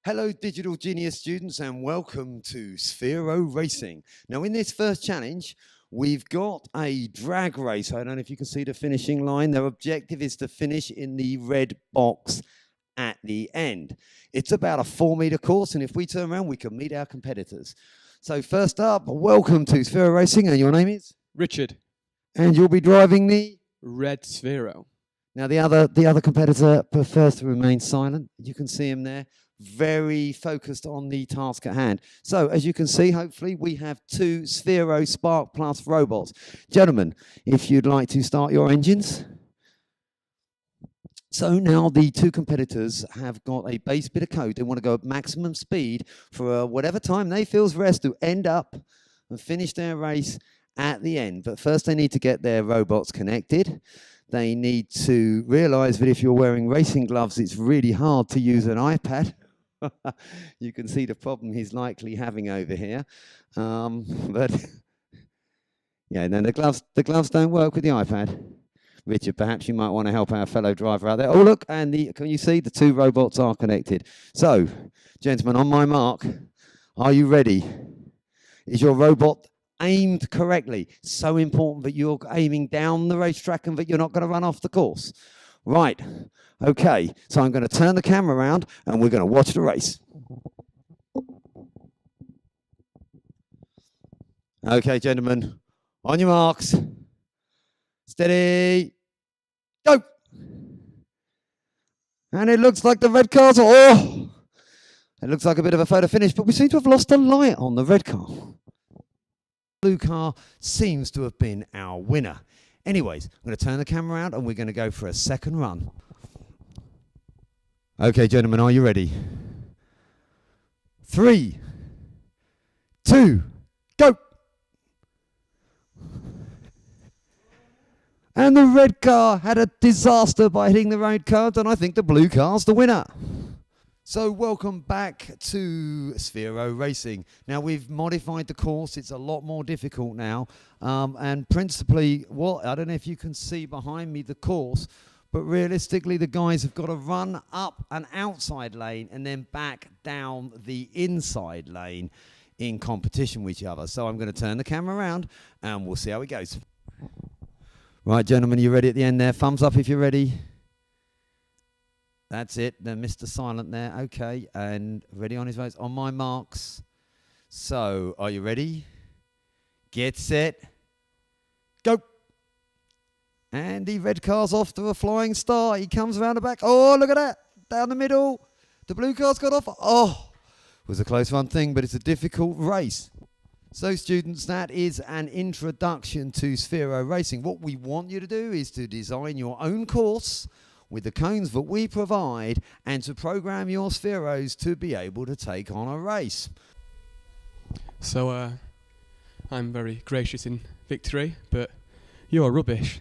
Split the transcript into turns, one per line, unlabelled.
Hello, Digital Genius students, and welcome to Sphero Racing. Now, in this first challenge, we've got a drag race. I don't know if you can see the finishing line. Their objective is to finish in the red box at the end. It's about a 4-meter course, and if we turn around, we can meet our competitors. So first up, welcome to Sphero Racing, and your name is?
Richard.
And you'll be driving the?
Red Sphero.
Now, the other competitor prefers to remain silent. You can see him there, very focused on the task at hand. So, as you can see, hopefully, we have 2 Sphero Spark Plus robots. Gentlemen, if you'd like to start your engines. So now the 2 competitors have got a base bit of code. They want to go at maximum speed for whatever time they feels best to end up and finish their race at the end. But first, they need to get their robots connected. They need to realize that if you're wearing racing gloves, it's really hard to use an iPad. You can see the problem he's likely having over here. But yeah, then the gloves don't work with the iPad. Richard, perhaps you might want to help our fellow driver out there. Oh, look, and can you see the 2 robots are connected? So, gentlemen, on my mark, are you ready? Is your robot aimed correctly? So important that you're aiming down the racetrack and that you're not going to run off the course. Right. Okay. So I'm going to turn the camera around and we're going to watch the race. Okay, gentlemen. On your marks. Steady. Go. And it looks like the red car's... Oh! It looks like a bit of a photo finish, but we seem to have lost a light on the red car. Blue car seems to have been our winner. Anyways, I'm going to turn the camera around and we're going to go for a second run. Okay, gentlemen, are you ready? 3, 2, go! And the red car had a disaster by hitting the road curb, and I think the blue car's the winner. So welcome back to Sphero Racing. Now we've modified the course. It's a lot more difficult now. And principally, I don't know if you can see behind me the course, but realistically the guys have got to run up an outside lane and then back down the inside lane in competition with each other. So I'm going to turn the camera around and we'll see how it goes. Right, gentlemen, you ready at the end there? Thumbs up if you're ready. That's it. Then Mr. Silent there. Okay. And ready on his race. On my marks. So, are you ready? Get set. Go. And the red car's off to a flying start. He comes around the back. Oh, look at that. Down the middle. The blue car's got off. Oh, it was a close run thing, but it's a difficult race. So, students, that is an introduction to Sphero Racing. What we want you to do is to design your own course with the cones that we provide and to program your Spheros to be able to take on a race.
So, I'm very gracious in victory, but you're rubbish.